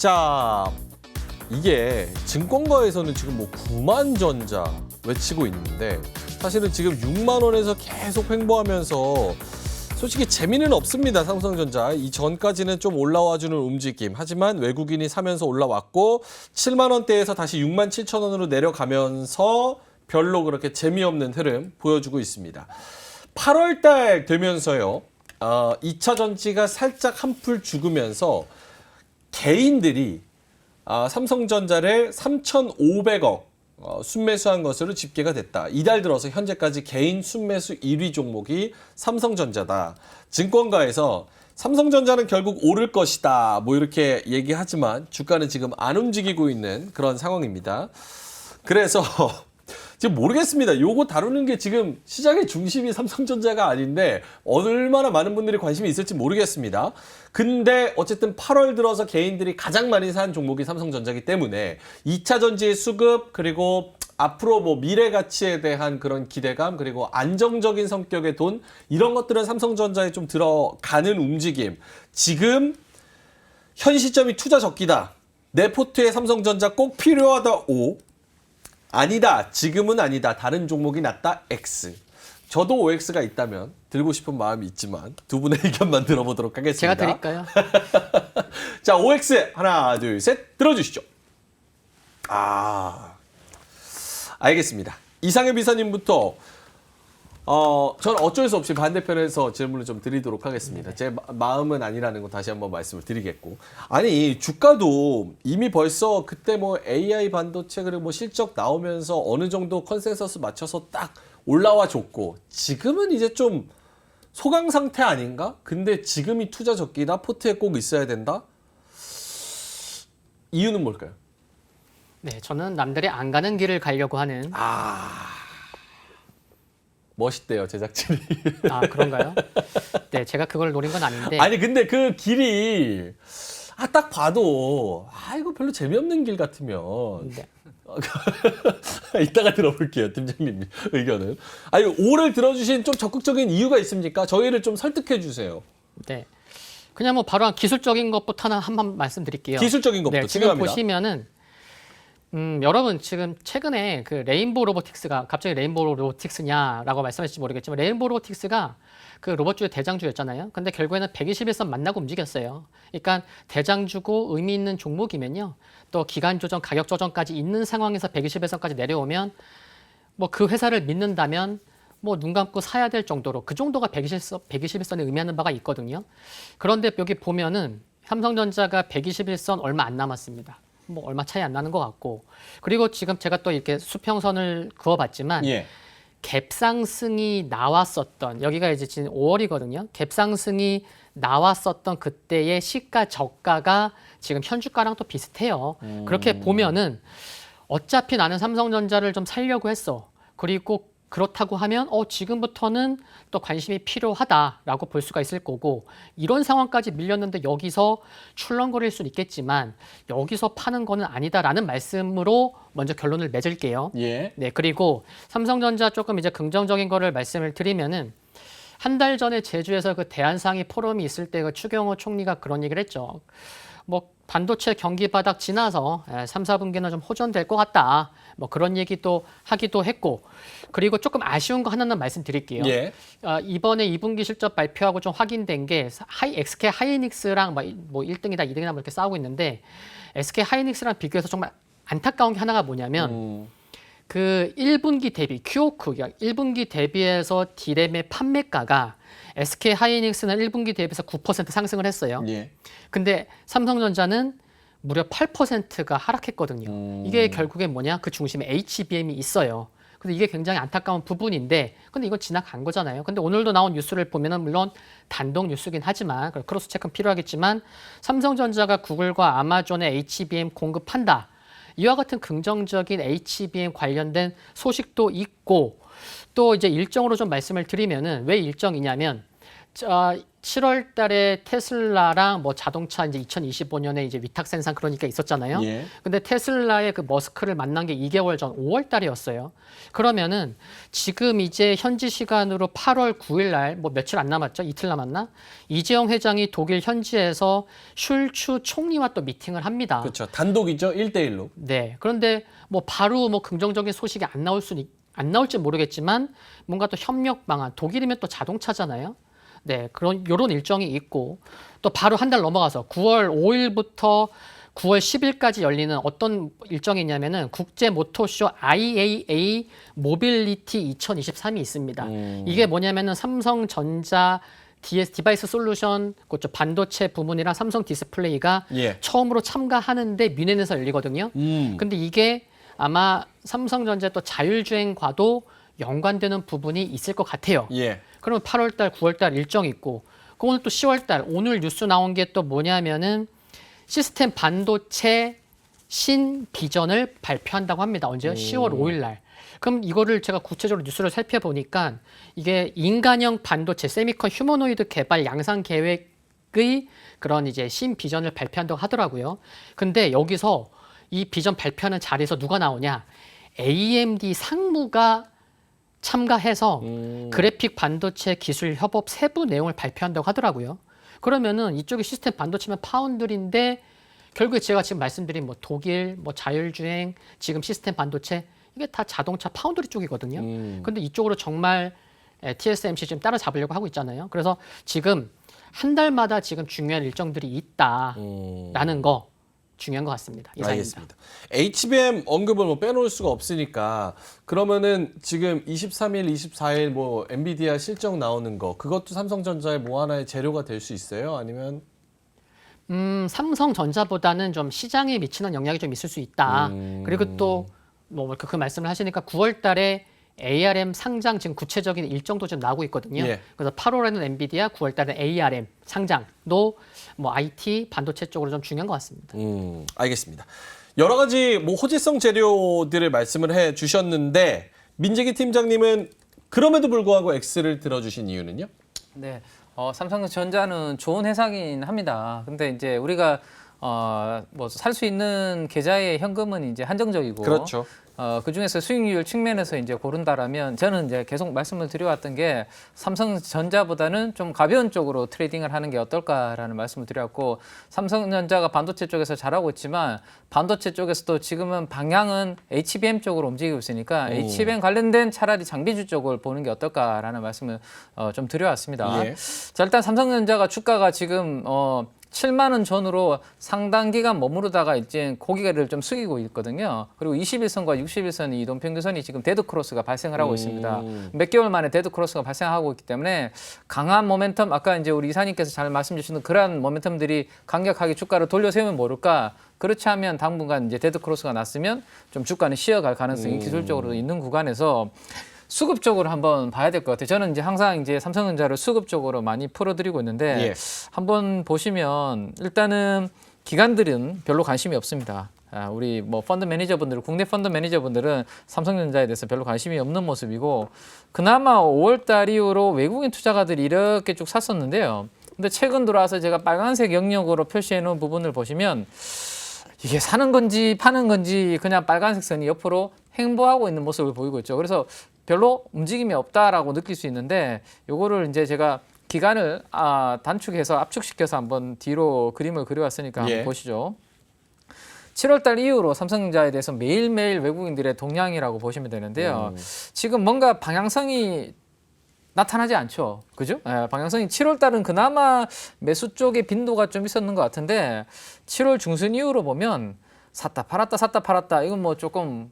자, 이게 증권가에서는 지금 뭐 9만 전자 외치고 있는데 사실은 지금 6만 원에서 계속 횡보하면서 솔직히 재미는 없습니다. 삼성전자. 이 전까지는 좀 올라와주는 움직임. 하지만 외국인이 사면서 올라왔고 7만 원대에서 다시 6만 7천 원으로 내려가면서 별로 그렇게 재미없는 흐름 보여주고 있습니다. 8월 달 되면서요. 2차 전지가 살짝 한풀 죽으면서 개인들이 삼성전자를 3,500억 순매수한 것으로 집계가 됐다. 이달 들어서 현재까지 개인 순매수 1위 종목이 삼성전자다. 증권가에서 삼성전자는 결국 오를 것이다. 뭐 이렇게 얘기하지만 주가는 지금 안 움직이고 있는 그런 상황입니다. 그래서 지금 모르겠습니다. 요거 다루는 게 지금 시장의 중심이 삼성전자가 아닌데 얼마나 많은 분들이 관심이 있을지 모르겠습니다. 근데 어쨌든 8월 들어서 개인들이 가장 많이 산 종목이 삼성전자이기 때문에 2차 전지의 수급 그리고 앞으로 뭐 미래 가치에 대한 그런 기대감 그리고 안정적인 성격의 돈 이런 것들은 삼성전자에 좀 들어가는 움직임. 지금 현 시점이 투자 적기다. 내 포트에 삼성전자 꼭 필요하다. O. 아니다. 지금은 아니다. 다른 종목이 낫다. X. 저도 OX가 있다면 들고 싶은 마음이 있지만 두 분의 의견만 들어보도록 하겠습니다. 제가 드릴까요? 자, OX 하나, 둘, 셋 들어주시죠. 알겠습니다. 이상해 비서님부터 저는 어쩔 수 없이 반대편에서 질문을 좀 드리도록 하겠습니다. 제 마음은 아니라는 거 다시 한번 말씀을 드리겠고. 아니, 주가도 이미 벌써 그때 뭐 AI 반도체 그리고 뭐 실적 나오면서 어느 정도 컨센서스 맞춰서 딱 올라와 줬고, 지금은 이제 좀 소강 상태 아닌가? 근데 지금이 투자 적기다? 포트에 꼭 있어야 된다? 이유는 뭘까요? 네, 저는 남들이 안 가는 길을 가려고 하는. 멋있대요, 제작진이. 그런가요? 네, 제가 그걸 노린 건 아닌데. 아니 근데 그 길이 딱 봐도 이거 별로 재미없는 길 같으면 네. 이따가 들어볼게요, 팀장님 의견은. 아니 5를 들어주신 좀 적극적인 이유가 있습니까? 저희를 좀 설득해 주세요. 네. 그냥 뭐 바로 기술적인 것부터 한번 말씀드릴게요. 기술적인 것부터 네, 지금 중요합니다. 보시면은 여러분 지금 최근에 그 레인보우 로보틱스가 갑자기 레인보우 로보틱스냐라고 말씀하실지 모르겠지만 레인보우 로보틱스가 그 로봇주의 대장주였잖아요. 근데 결국에는 121선 만나고 움직였어요. 그러니까 대장주고 의미 있는 종목이면요. 또 기간 조정, 가격 조정까지 있는 상황에서 121선까지 내려오면 뭐 그 회사를 믿는다면 뭐 눈 감고 사야 될 정도로 그 정도가 121선이 의미하는 바가 있거든요. 그런데 여기 보면은 삼성전자가 121선 얼마 안 남았습니다. 뭐 얼마 차이 안 나는 것 같고, 그리고 지금 제가 또 이렇게 수평선을 그어봤지만 갭상승이 나왔었던, 여기가 이제 지금 5월이거든요. 갭상승이 나왔었던 그때의 시가 저가가 지금 현주가랑 또 비슷해요. 그렇게 보면은 어차피 나는 삼성전자를 좀 살려고 했어. 그리고 그렇다고 하면 지금부터는 또 관심이 필요하다라고 볼 수가 있을 거고, 이런 상황까지 밀렸는데 여기서 출렁거릴 수는 있겠지만 여기서 파는 거는 아니다라는 말씀으로 먼저 결론을 맺을게요. 예. 네, 그리고 삼성전자 조금 이제 긍정적인 거를 말씀을 드리면은 한 달 전에 제주에서 그 대한상의 포럼이 있을 때 그 추경호 총리가 그런 얘기를 했죠. 뭐 반도체 경기 바닥 지나서 3, 4분기는 좀 호전될 것 같다. 뭐 그런 얘기도 하기도 했고, 그리고 조금 아쉬운 거 하나는 말씀드릴게요. 이번에 2분기 실적 발표하고 좀 확인된 게 SK 하이닉스랑 뭐 1등이다, 2등이다 뭐 이렇게 싸우고 있는데, SK 하이닉스랑 비교해서 정말 안타까운 게 하나가 뭐냐면 그 1분기 대비 QOQ, 1분기 대비해서 디램의 판매가가 SK 하이닉스는 1분기 대비해서 9% 상승을 했어요. 근데 삼성전자는 무려 8%가 하락했거든요. 이게 결국엔 뭐냐? 그 중심에 HBM이 있어요. 근데 이게 굉장히 안타까운 부분인데, 근데 이건 지나간 거잖아요. 근데 오늘도 나온 뉴스를 보면은 물론 단독 뉴스긴 하지만 크로스 체크는 필요하겠지만 삼성전자가 구글과 아마존에 HBM 공급한다. 이와 같은 긍정적인 HBM 관련된 소식도 있고, 또 이제 일정으로 좀 말씀을 드리면은 왜 일정이냐면 자, 7월 달에 테슬라랑 뭐 자동차 이제 2025년에 이제 위탁 생산 그러니까 있었잖아요. 예. 근데 테슬라의 그 머스크를 만난 게 2개월 전 5월 달이었어요. 그러면은 지금 이제 현지 시간으로 8월 9일 날 뭐 며칠 안 남았죠? 이틀 남았나? 이재용 회장이 독일 현지에서 슐츠 총리와 또 미팅을 합니다. 그렇죠. 단독이죠. 1대1로. 네. 그런데 뭐 바로 뭐 긍정적인 소식이 안 나올지 모르겠지만 뭔가 또 협력 방안, 독일이면 또 자동차잖아요. 네, 그런 요런 일정이 있고 또 바로 한 달 넘어가서 9월 5일부터 9월 10일까지 열리는 어떤 일정이 있냐면은 국제 모터쇼 IAA 모빌리티 2023이 있습니다. 이게 뭐냐면은 삼성전자 디바이스 솔루션, 그쪽 반도체 부문이랑 삼성 디스플레이가 예. 처음으로 참가하는데 뮌헨에서 열리거든요. 근데 이게 아마 삼성전자 또 자율주행과도 연관되는 부분이 있을 것 같아요. 예. 그러면 8월 달, 9월 달 일정이 있고, 그 오늘 또 10월 달, 오늘 뉴스 나온 게 또 뭐냐면은 시스템 반도체 신 비전을 발표한다고 합니다. 언제요? 10월 5일 날. 그럼 이거를 제가 구체적으로 뉴스를 살펴보니까 이게 인간형 반도체 세미컨 휴머노이드 개발 양산 계획의 그런 이제 신 비전을 발표한다고 하더라고요. 근데 여기서 이 비전 발표하는 자리에서 누가 나오냐? AMD 상무가 참가해서 그래픽 반도체 기술 협업 세부 내용을 발표한다고 하더라고요. 그러면은 이쪽이 시스템 반도체면 파운드리인데 결국에 제가 지금 말씀드린 뭐 독일, 뭐 자율주행, 지금 시스템 반도체 이게 다 자동차 파운드리 쪽이거든요. 근데 이쪽으로 정말 TSMC 지금 따라잡으려고 하고 있잖아요. 그래서 지금 한 달마다 지금 중요한 일정들이 있다라는 거 중요한 것 같습니다. 이상입니다. 알겠습니다. HBM 언급을 뭐 빼놓을 수가 없으니까 그러면은 지금 23일, 24일 뭐 엔비디아 실적 나오는 거 그것도 삼성전자의 뭐 하나의 재료가 될 수 있어요? 아니면 삼성전자보다는 좀 시장에 미치는 영향이 좀 있을 수 있다. 그리고 또 뭐 그 말씀을 하시니까 9월 달에 ARM 상장 지금 구체적인 일정도 좀 나오고 있거든요. 예. 그래서 8월에는 엔비디아, 9월 달에 ARM 상장도 뭐 IT 반도체 쪽으로 좀 중요한 것 같습니다. 알겠습니다. 여러 가지 뭐 호재성 재료들을 말씀을 해 주셨는데 민재기 팀장님은 그럼에도 불구하고 X를 들어주신 이유는요? 네, 삼성전자는 좋은 회사긴 합니다. 근데 이제 우리가 뭐 살 수 있는 계좌의 현금은 이제 한정적이고, 그렇죠. 그 중에서 수익률 측면에서 이제 고른다라면 저는 이제 계속 말씀을 드려왔던 게 삼성전자보다는 좀 가벼운 쪽으로 트레이딩을 하는 게 어떨까라는 말씀을 드렸고, 삼성전자가 반도체 쪽에서 잘하고 있지만 반도체 쪽에서도 지금은 방향은 HBM 쪽으로 움직이고 있으니까 HBM 관련된 차라리 장비주 쪽을 보는 게 어떨까라는 말씀을 좀 드려왔습니다. 예. 자, 일단 삼성전자가 주가가 지금 7만 원 전후로 상당 기간 머무르다가 이제 고개를 좀 숙이고 있거든요. 그리고 21선과 61선 이 이동평균선이 지금 데드 크로스가 발생을 하고 있습니다. 몇 개월 만에 데드 크로스가 발생하고 있기 때문에 강한 모멘텀, 아까 이제 우리 이사님께서 잘 말씀 주시는 그러한 모멘텀들이 강력하게 주가를 돌려세우면 모를까. 그렇지 않으면 당분간 이제 데드 크로스가 났으면 좀 주가는 쉬어갈 가능성이 기술적으로 있는 구간에서 수급적으로 한번 봐야 될 것 같아요. 저는 이제 항상 이제 삼성전자를 수급적으로 많이 풀어드리고 있는데 예. 한번 보시면 일단은 기관들은 별로 관심이 없습니다. 우리 뭐 펀드 매니저분들, 국내 펀드 매니저분들은 삼성전자에 대해서 별로 관심이 없는 모습이고, 그나마 5월달 이후로 외국인 투자가들이 이렇게 쭉 샀었는데요. 근데 최근 들어와서 제가 빨간색 영역으로 표시해 놓은 부분을 보시면 이게 사는 건지 파는 건지 그냥 빨간색 선이 옆으로 횡보하고 있는 모습을 보이고 있죠. 그래서 별로 움직임이 없다라고 느낄 수 있는데, 요거를 이제 제가 기간을 단축해서 압축시켜서 한번 뒤로 그림을 그려왔으니까 한번 예. 보시죠. 7월달 이후로 삼성전자에 대해서 매일매일 외국인들의 동향이라고 보시면 되는데요. 지금 뭔가 방향성이 나타나지 않죠. 그죠? 방향성이 7월달은 그나마 매수 쪽의 빈도가 좀 있었는 것 같은데 7월 중순 이후로 보면 샀다 팔았다 샀다 팔았다, 이건 뭐 조금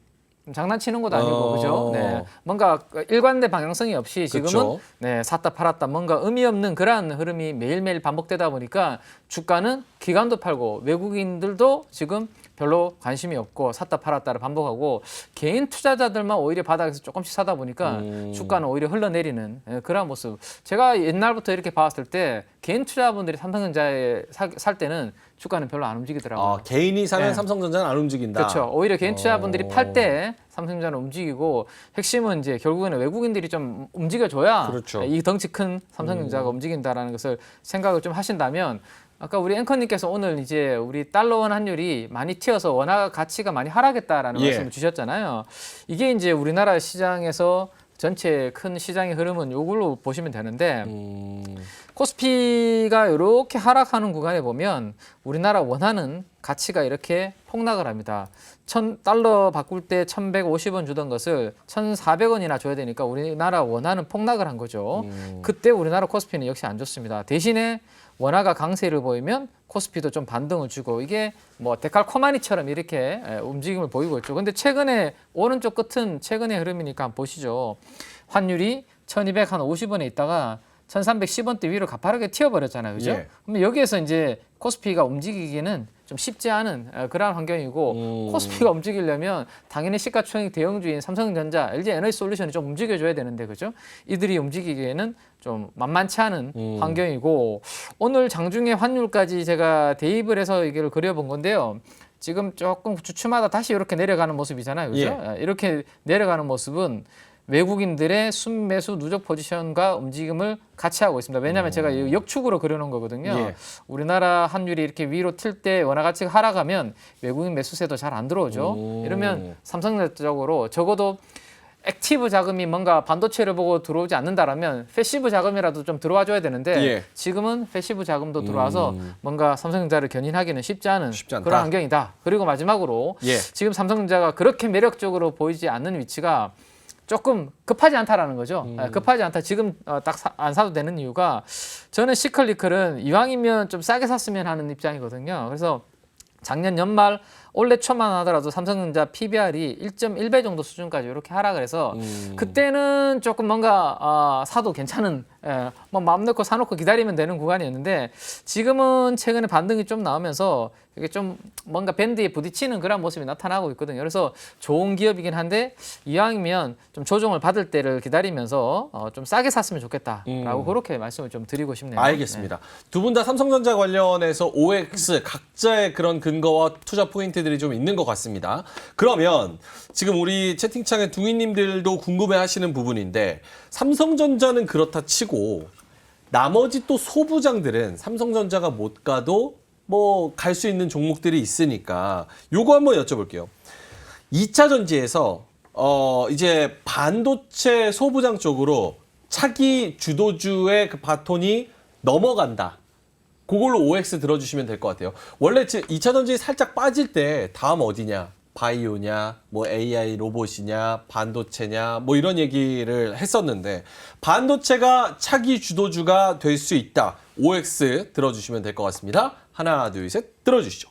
장난치는 것도 아니고 그죠? 네. 뭔가 일관된 방향성이 없이 지금은 그쵸. 네, 샀다 팔았다 뭔가 의미 없는 그러한 흐름이 매일매일 반복되다 보니까 주가는 기관도 팔고 외국인들도 지금 별로 관심이 없고 샀다 팔았다를 반복하고, 개인 투자자들만 오히려 바닥에서 조금씩 사다 보니까 주가는 오히려 흘러내리는 그런 모습. 제가 옛날부터 이렇게 봤을 때 개인 투자분들이 삼성전자에 살 때는 주가는 별로 안 움직이더라고요. 개인이 사면 네. 삼성전자는 안 움직인다. 그렇죠. 오히려 개인 투자분들이 팔 때 삼성전자는 움직이고 핵심은 이제 결국에는 외국인들이 좀 움직여줘야 그렇죠. 이 덩치 큰 삼성전자가 움직인다라는 것을 생각을 좀 하신다면 아까 우리 앵커님께서 오늘 이제 우리 달러 원 환율이 많이 튀어서 원화 가치가 많이 하락했다라는 예. 말씀을 주셨잖아요. 이게 이제 우리나라 시장에서 전체 큰 시장의 흐름은 이걸로 보시면 되는데 코스피가 이렇게 하락하는 구간에 보면 우리나라 원화는 가치가 이렇게 폭락을 합니다. $1,000 바꿀 때 1,150원 주던 것을 1,400원이나 줘야 되니까 우리나라 원화는 폭락을 한 거죠. 그때 우리나라 코스피는 역시 안 좋습니다. 대신에 원화가 강세를 보이면 코스피도 좀 반등을 주고 이게 뭐 데칼코마니처럼 이렇게 움직임을 보이고 있죠. 근데 최근에 오른쪽 끝은 최근의 흐름이니까 한번 보시죠. 환율이 1,250원에 있다가 1,310원대 위로 가파르게 튀어버렸잖아요. 그죠? 예. 그럼 여기에서 이제 코스피가 움직이기는 좀 쉽지 않은 그러한 환경이고 코스피가 움직이려면 당연히 시가총액 대형주인 삼성전자, LG에너지솔루션이 좀 움직여줘야 되는데 그죠? 이들이 움직이기에는 좀 만만치 않은 환경이고 오늘 장중에 환율까지 제가 대입을 해서 이걸 그려본 건데요. 지금 조금 주춤하다 다시 이렇게 내려가는 모습이잖아요. 그죠? 이렇게 내려가는 모습은 외국인들의 순매수 누적 포지션과 움직임을 같이 하고 있습니다. 왜냐하면 제가 이 역축으로 그려놓은 거거든요. 예. 우리나라 환율이 이렇게 위로 튈 때 원화 가치가 하락하면 외국인 매수세도 잘 안 들어오죠. 이러면 삼성전자적으로 적어도 액티브 자금이 뭔가 반도체를 보고 들어오지 않는다라면 패시브 자금이라도 좀 들어와 줘야 되는데 예. 지금은 패시브 자금도 들어와서 뭔가 삼성전자를 견인하기는 쉽지 않은 쉽지 않다. 그런 환경이다. 그리고 마지막으로 예. 지금 삼성전자가 그렇게 매력적으로 보이지 않는 위치가 조금 급하지 않다라는 거죠. 급하지 않다. 지금 딱 안 사도 되는 이유가 저는 시클리클은 이왕이면 좀 싸게 샀으면 하는 입장이거든요. 그래서 작년 연말 올해 초만 하더라도 삼성전자 PBR이 1.1배 정도 수준까지 이렇게 하락을 해서 그때는 조금 뭔가 사도 괜찮은 뭐 마음 놓고 사놓고 기다리면 되는 구간이었는데 지금은 최근에 반등이 좀 나오면서 이게 좀 뭔가 밴드에 부딪히는 그런 모습이 나타나고 있거든요. 그래서 좋은 기업이긴 한데 이왕이면 좀 조정을 받을 때를 기다리면서 좀 싸게 샀으면 좋겠다라고 그렇게 말씀을 좀 드리고 싶네요. 알겠습니다. 두 분 다 삼성전자 관련해서 OX 각자의 그런 근거와 투자 포인트들이 좀 있는 것 같습니다. 그러면 지금 우리 채팅창에 둥이님들도 궁금해하시는 부분인데 삼성전자는 그렇다 치고 나머지 또 소부장들은 삼성전자가 못 가도 뭐 갈 수 있는 종목들이 있으니까 요거 한번 여쭤볼게요. 2차 전지에서 이제 반도체 소부장 쪽으로 차기 주도주의 그 바톤이 넘어간다. 그걸로 OX 들어주시면 될 것 같아요. 원래 2차 전지 살짝 빠질 때 다음 어디냐? 바이오냐, 뭐 AI 로봇이냐, 반도체냐, 뭐 이런 얘기를 했었는데 반도체가 차기 주도주가 될 수 있다. OX 들어주시면 될 것 같습니다. 하나, 둘, 셋 들어주시죠.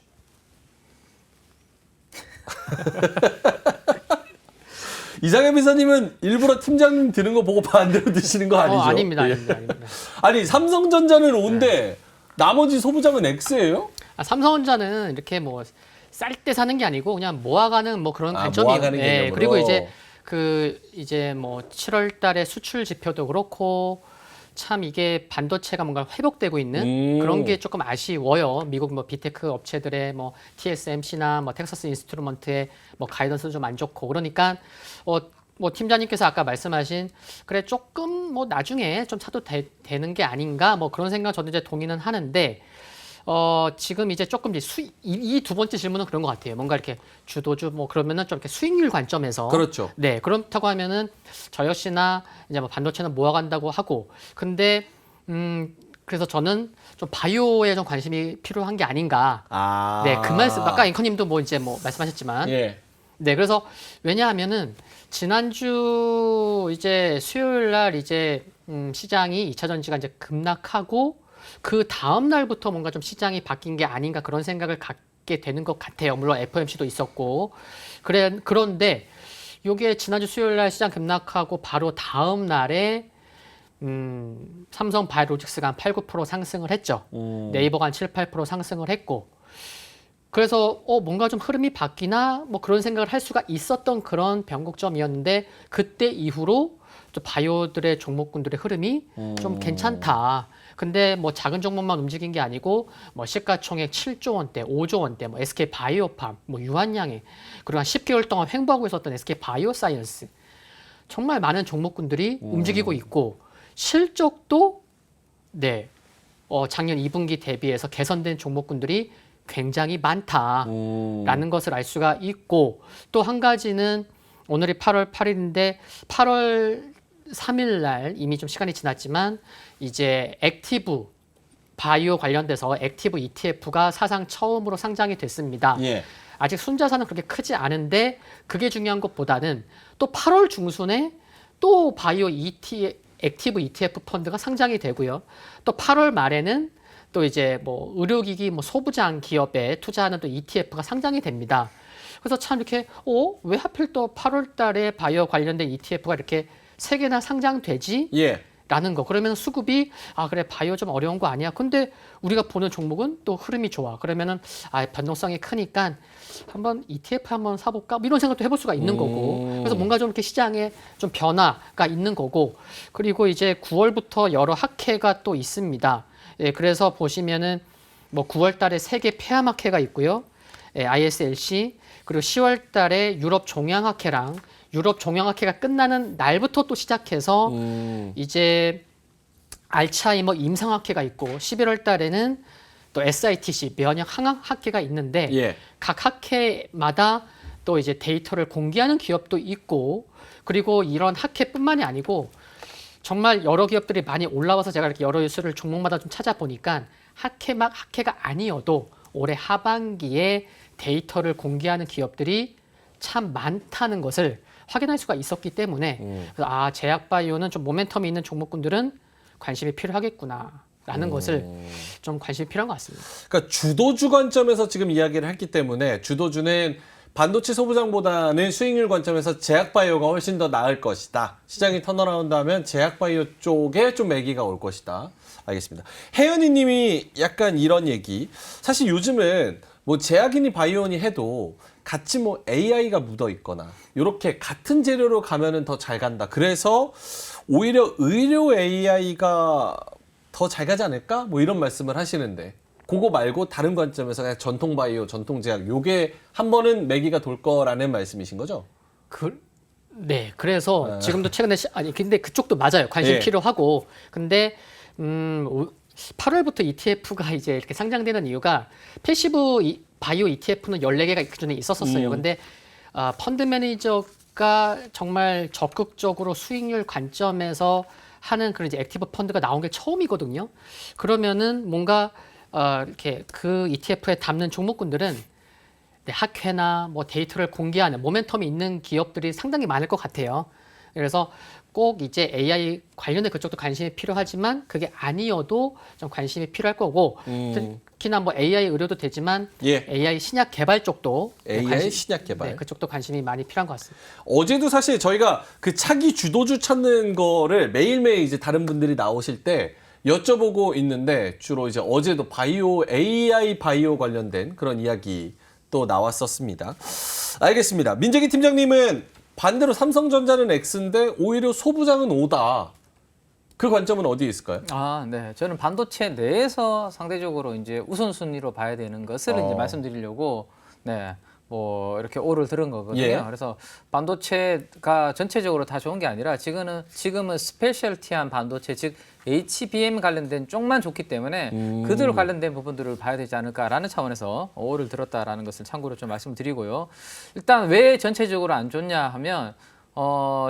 이상현 비서님은 일부러 팀장님 드는 거 보고 반대로 드시는 거 아니죠? 아닙니다. 예. 아닙니다. 아니 삼성전자는 O인데 나머지 소부장은 X예요? 삼성전자는 이렇게 뭐 쌀 때 사는 게 아니고 그냥 모아가는 뭐 그런 관점이에요. 모아가는 개념으로. 그리고 이제 뭐 7월 달에 수출 지표도 그렇고 참 이게 반도체가 뭔가 회복되고 있는 그런 게 조금 아쉬워요. 미국 뭐 비테크 업체들의 뭐 TSMC나 뭐 텍사스 인스트루먼트의 뭐 가이던스도 좀 안 좋고 그러니까 뭐 팀장님께서 아까 말씀하신 그래 조금 뭐 나중에 좀 사도 되는 게 아닌가 뭐 그런 생각 저도 이제 동의는 하는데 지금 이제 조금 이제 이 두 번째 질문은 그런 것 같아요. 뭔가 이렇게 주도주 뭐 그러면은 좀 이렇게 수익률 관점에서 그렇죠. 네 그렇다고 하면은 저 역시나 이제 뭐 반도체는 모아간다고 하고 근데 그래서 저는 좀 바이오에 좀 관심이 필요한 게 아닌가. 네 그 말씀 아까 앵커님도 뭐 이제 뭐 말씀하셨지만 예. 네 그래서 왜냐하면은 지난주 이제 수요일 날 이제 시장이 2차 전지가 이제 급락하고 그 다음 날부터 뭔가 좀 시장이 바뀐 게 아닌가 그런 생각을 갖게 되는 것 같아요. 물론 FOMC도 있었고 그런데 요게 지난주 수요일 날 시장 급락하고 바로 다음 날에 삼성 바이오로직스가 한 8, 9% 상승을 했죠. 네이버가 한 7, 8% 상승을 했고 그래서 뭔가 좀 흐름이 바뀌나 뭐 그런 생각을 할 수가 있었던 그런 변곡점이었는데 그때 이후로 좀 바이오들의 종목군들의 흐름이 좀 괜찮다. 근데 뭐 작은 종목만 움직인 게 아니고 뭐 시가총액 7조 원대, 5조 원대, 뭐 SK 바이오팜, 뭐 유한양행, 그리고 한 10개월 동안 횡보하고 있었던 SK 바이오사이언스. 정말 많은 종목군들이 움직이고 있고 실적도 네. 작년 2분기 대비해서 개선된 종목군들이 굉장히 많다라는 것을 알 수가 있고 또 한 가지는 오늘이 8월 8일인데 8월 3일 날 이미 좀 시간이 지났지만 이제 액티브 바이오 관련돼서 액티브 ETF가 사상 처음으로 상장이 됐습니다. 예. 아직 순자산은 그렇게 크지 않은데 그게 중요한 것보다는 또 8월 중순에 또 바이오 액티브 ETF 펀드가 상장이 되고요. 또 8월 말에는 또 이제 뭐 의료기기 뭐 소부장 기업에 투자하는 또 ETF가 상장이 됩니다. 그래서 참 이렇게 왜 하필 또 8월 달에 바이오 관련된 ETF가 이렇게 3개나 상장되지? 예. 라는 거. 그러면 수급이 그래 바이오 좀 어려운 거 아니야. 근데 우리가 보는 종목은 또 흐름이 좋아. 그러면은 변동성이 크니까 한번 ETF 한번 사볼까? 뭐 이런 생각도 해볼 수가 있는 거고. 그래서 뭔가 좀 이렇게 시장에 좀 변화가 있는 거고. 그리고 이제 9월부터 여러 학회가 또 있습니다. 예, 그래서 보시면은 뭐 9월 달에 세계 폐암학회가 있고요. 예, ISLC 그리고 10월 달에 유럽 종양학회랑 유럽 종양학회가 끝나는 날부터 또 시작해서 이제 알츠하이머 임상학회가 있고 11월 달에는 또 SITC 면역 항암학회가 있는데 예. 각 학회마다 또 이제 데이터를 공개하는 기업도 있고 그리고 이런 학회뿐만이 아니고 정말 여러 기업들이 많이 올라와서 제가 이렇게 여러 뉴스를 종목마다 좀 찾아보니까 학회가 아니어도 올해 하반기에 데이터를 공개하는 기업들이 참 많다는 것을 확인할 수가 있었기 때문에 그래서 제약바이오는 좀 모멘텀이 있는 종목군들은 관심이 필요하겠구나라는 것을 좀 관심이 필요한 것 같습니다. 그러니까 주도주 관점에서 지금 이야기를 했기 때문에 주도주는 반도체 소부장보다는 수익률 관점에서 제약바이오가 훨씬 더 나을 것이다. 시장이 턴어라운드 하면 제약바이오 쪽에 좀 매기가 올 것이다. 알겠습니다. 혜연이 님이 약간 이런 얘기. 사실 요즘은 뭐 제약이니 바이오니 해도 같이 뭐 AI가 묻어 있거나 이렇게 같은 재료로 가면은 더 잘 간다. 그래서 오히려 의료 AI가 더 잘 가지 않을까? 뭐 이런 말씀을 하시는데 그거 말고 다른 관점에서 그냥 전통 바이오, 전통 제약 요게 한 번은 매기가 돌 거라는 말씀이신 거죠? 네, 그래서 지금도 최근에 근데 그쪽도 맞아요. 관심 예. 필요하고 근데 8월부터 ETF가 이제 이렇게 상장되는 이유가 패시브 바이오 ETF는 14개가 그전에 있었었어요. 근데 펀드 매니저가 정말 적극적으로 수익률 관점에서 하는 그런 이제 액티브 펀드가 나온 게 처음이거든요. 그러면은 뭔가 이렇게 그 ETF에 담는 종목군들은 학회나 뭐 데이터를 공개하는 모멘텀이 있는 기업들이 상당히 많을 것 같아요. 그래서 꼭 이제 AI 관련된 그쪽도 관심이 필요하지만 그게 아니어도 좀 관심이 필요할 거고 특히나 뭐 AI 의료도 되지만 예. AI 신약 개발 쪽도 AI 신약 개발. 네, 그쪽도 관심이 많이 필요한 것 같습니다. 어제도 사실 저희가 그 차기 주도주 찾는 거를 매일매일 이제 다른 분들이 나오실 때 여쭤보고 있는데 주로 이제 어제도 AI 바이오 관련된 그런 이야기 또 나왔었습니다. 알겠습니다. 민재기 팀장님은 반대로 삼성전자는 X인데 오히려 소부장은 O다. 그 관점은 어디에 있을까요? 네. 저는 반도체 내에서 상대적으로 이제 우선순위로 봐야 되는 것을 이제 말씀드리려고 뭐 이렇게 오를 들은 거거든요. 예. 그래서 반도체가 전체적으로 다 좋은 게 아니라 지금은 스페셜티한 반도체 즉 HBM 관련된 쪽만 좋기 때문에 그들 관련된 부분들을 봐야 되지 않을까라는 차원에서 오를 들었다라는 것을 참고로 좀 말씀드리고요. 일단 왜 전체적으로 안 좋냐 하면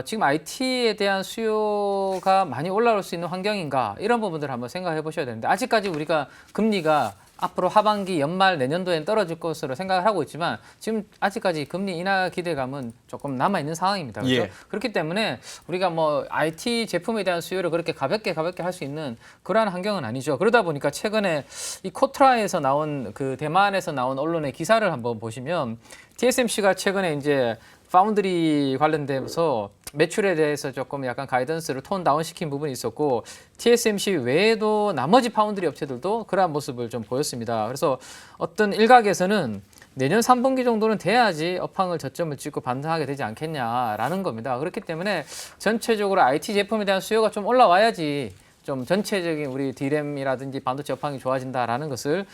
지금 IT에 대한 수요가 많이 올라올 수 있는 환경인가 이런 부분들을 한번 생각해 보셔야 되는데 아직까지 우리가 금리가 앞으로 하반기 연말 내년도엔 떨어질 것으로 생각을 하고 있지만 지금 아직까지 금리 인하 기대감은 조금 남아있는 상황입니다. 그렇죠? 예. 그렇기 때문에 우리가 뭐 IT 제품에 대한 수요를 그렇게 가볍게 할 수 있는 그러한 환경은 아니죠. 그러다 보니까 최근에 이 코트라에서 나온 그 대만에서 나온 언론의 기사를 한번 보시면 TSMC가 최근에 이제 파운드리 관련돼서 매출에 대해서 조금 약간 가이던스를 톤 다운 시킨 부분이 있었고 TSMC 외에도 나머지 파운드리 업체들도 그러한 모습을 좀 보였습니다. 그래서 어떤 일각에서는 내년 3분기 정도는 돼야지 업황을 저점을 찍고 반등하게 되지 않겠냐라는 겁니다. 그렇기 때문에 전체적으로 IT 제품에 대한 수요가 좀 올라와야지 좀 전체적인 우리 D램이라든지 반도체 업황이 좋아진다라는 것을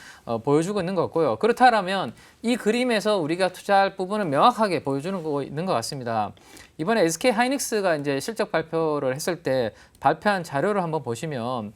보여주고 있는 것 같고요. 그렇다면 이 그림에서 우리가 투자할 부분은 명확하게 보여주는 거 있는 것 같습니다. 이번에 SK 하이닉스가 이제 실적 발표를 했을 때 발표한 자료를 한번 보시면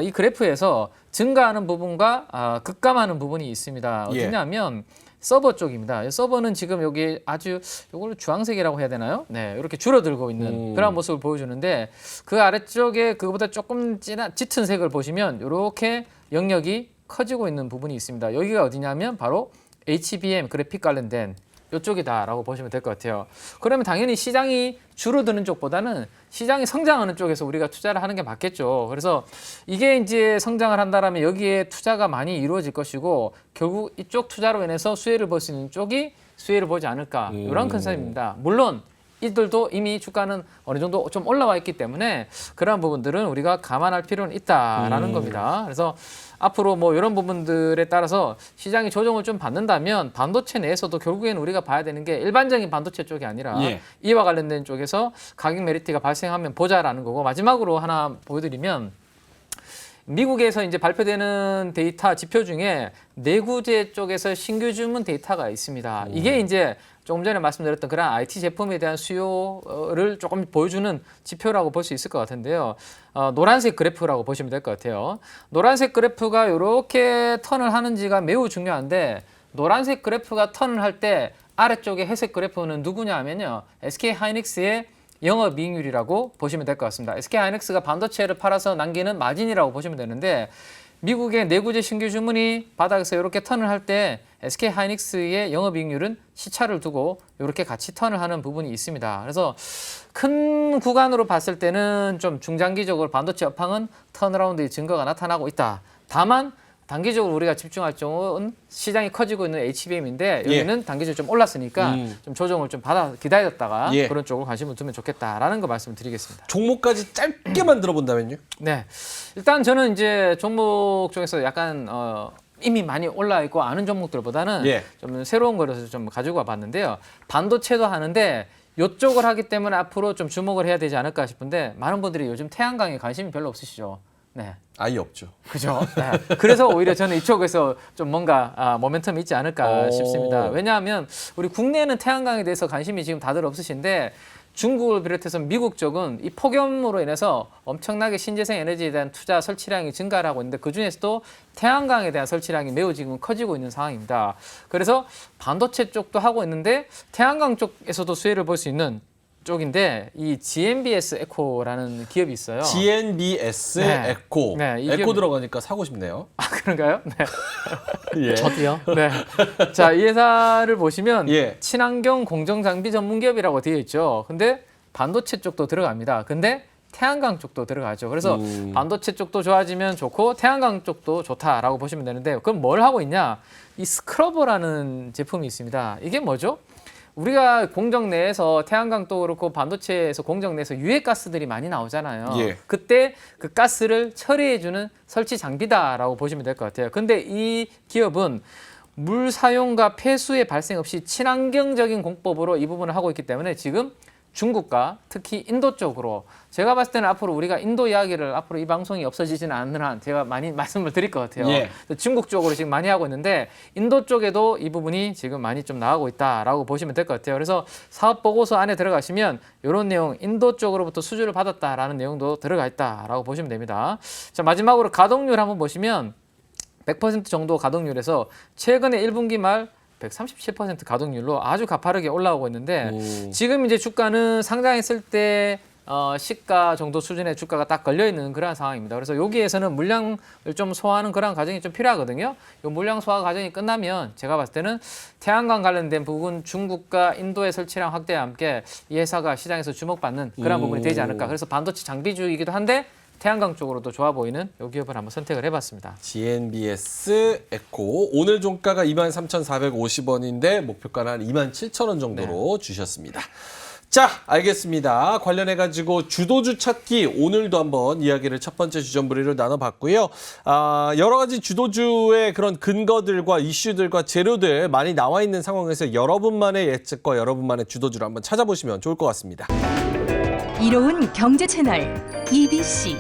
이 그래프에서 증가하는 부분과 급감하는 부분이 있습니다. 어디냐면 서버 쪽입니다. 서버는 지금 여기 아주 이걸 주황색이라고 해야 되나요? 네, 이렇게 줄어들고 있는 그런 모습을 보여주는데 그 아래쪽에 그거보다 조금 짙은 색을 보시면 이렇게 영역이 커지고 있는 부분이 있습니다. 여기가 어디냐면 바로 HBM 그래픽 관련된 이쪽이다라고 보시면 될 것 같아요. 그러면 당연히 시장이 줄어드는 쪽보다는 시장이 성장하는 쪽에서 우리가 투자를 하는 게 맞겠죠. 그래서 이게 이제 성장을 한다라면 여기에 투자가 많이 이루어질 것이고 결국 이쪽 투자로 인해서 수혜를 볼 수 있는 쪽이 수혜를 보지 않을까 이런 컨셉입니다. 물론 이들도 이미 주가는 어느 정도 좀 올라와 있기 때문에 그러한 부분들은 우리가 감안할 필요는 있다라는 겁니다. 그래서 앞으로 뭐 이런 부분들에 따라서 시장이 조정을 좀 받는다면 반도체 내에서도 결국에는 우리가 봐야 되는 게 일반적인 반도체 쪽이 아니라 이와 관련된 쪽에서 가격 메리트가 발생하면 보자라는 거고 마지막으로 하나 보여드리면 미국에서 이제 발표되는 데이터 지표 중에 내구재 쪽에서 신규 주문 데이터가 있습니다. 이게 이제 조금 전에 말씀드렸던 그런 IT 제품에 대한 수요를 조금 보여주는 지표라고 볼 수 있을 것 같은데요. 노란색 그래프라고 보시면 될 것 같아요. 노란색 그래프가 이렇게 턴을 하는지가 매우 중요한데 노란색 그래프가 턴을 할 때 아래쪽에 회색 그래프는 누구냐 하면요. SK 하이닉스의 영업이익률이라고 보시면 될 것 같습니다. SK 하이닉스가 반도체를 팔아서 남기는 마진이라고 보시면 되는데 미국의 내구재 신규 주문이 바닥에서 이렇게 턴을 할 때 SK 하이닉스의 영업이익률은 시차를 두고 이렇게 같이 턴을 하는 부분이 있습니다. 그래서 큰 구간으로 봤을 때는 좀 중장기적으로 반도체 업황은 턴어라운드의 증거가 나타나고 있다. 다만 단기적으로 우리가 집중할 쪽은 시장이 커지고 있는 HBM인데 여기는 단기적으로 좀 올랐으니까 좀 조정을 좀 받아 기다렸다가 그런 쪽으로 관심을 두면 좋겠다라는 거 말씀을 드리겠습니다. 종목까지 짧게만 들어본다면요? 네, 일단 저는 이제 종목 쪽에서 약간 이미 많이 올라 있고 아는 종목들보다는 좀 새로운 거라서 좀 가지고 와봤는데요. 반도체도 하는데 이쪽을 하기 때문에 앞으로 좀 주목을 해야 되지 않을까 싶은데 많은 분들이 요즘 태양광에 관심이 별로 없으시죠? 네. 아예 없죠. 그죠? 네. 그래서 오히려 저는 이쪽에서 좀 뭔가 모멘텀이 있지 않을까 싶습니다. 왜냐하면 우리 국내에는 태양광에 대해서 관심이 지금 다들 없으신데 중국을 비롯해서 미국 쪽은 이 폭염으로 인해서 엄청나게 신재생 에너지에 대한 투자 설치량이 증가를 하고 있는데 그중에서도 태양광에 대한 설치량이 매우 지금 커지고 있는 상황입니다. 그래서 반도체 쪽도 하고 있는데 태양광 쪽에서도 수혜를 볼 수 있는 쪽인데 이 GNBS 에코라는 기업이 있어요. GNBS 에코. 네, 이 에코 기업... 들어가니까 사고 싶네요. 아 그런가요? 네. 저도요. 네. 자, 이 회사를 보시면 친환경 공정 장비 전문 기업이라고 되어 있죠. 근데 반도체 쪽도 들어갑니다. 근데 태양광 쪽도 들어가죠. 그래서 반도체 쪽도 좋아지면 좋고 태양광 쪽도 좋다라고 보시면 되는데 그럼 뭘 하고 있냐? 이 스크러버라는 제품이 있습니다. 이게 뭐죠? 우리가 공정 내에서 태양광도 그렇고 반도체에서 공정 내에서 유해가스들이 많이 나오잖아요. 그때 그 가스를 처리해주는 설치 장비다라고 보시면 될 것 같아요. 근데 이 기업은 물 사용과 폐수의 발생 없이 친환경적인 공법으로 이 부분을 하고 있기 때문에 지금 중국과 특히 인도 쪽으로 제가 봤을 때는 앞으로 우리가 인도 이야기를 앞으로 이 방송이 없어지지는 않는 한 제가 많이 말씀을 드릴 것 같아요. 중국 쪽으로 지금 많이 하고 있는데 인도 쪽에도 이 부분이 지금 많이 좀 나가고 있다라고 보시면 될 것 같아요. 그래서 사업 보고서 안에 들어가시면 이런 내용 인도 쪽으로부터 수주를 받았다라는 내용도 들어가 있다라고 보시면 됩니다. 자, 마지막으로 가동률 한번 보시면 100% 정도 가동률에서 최근에 1분기 말 137% 가동률로 아주 가파르게 올라오고 있는데 지금 이제 주가는 상장했을 때 시가 정도 수준의 주가가 딱 걸려 있는 그런 상황입니다. 그래서 여기에서는 물량을 좀 소화하는 그런 과정이 좀 필요하거든요. 이 물량 소화 과정이 끝나면 제가 봤을 때는 태양광 관련된 부분 중국과 인도의 설치량 확대와 함께 이 회사가 시장에서 주목받는 그런 부분이 되지 않을까. 그래서 반도체 장비주이기도 한데 태양광 쪽으로도 좋아 보이는 이 기업을 한번 선택을 해봤습니다. GNBS 에코 오늘 종가가 23,450원인데 목표가는 한 27,000원 정도로 주셨습니다. 자, 알겠습니다. 관련해가지고 주도주 찾기 오늘도 한번 이야기를 첫 번째 주전부리로 나눠봤고요. 여러 가지 주도주의 그런 근거들과 이슈들과 재료들 많이 나와 있는 상황에서 여러분만의 예측과 여러분만의 주도주를 한번 찾아보시면 좋을 것 같습니다. 이로운 경제 채널 EBC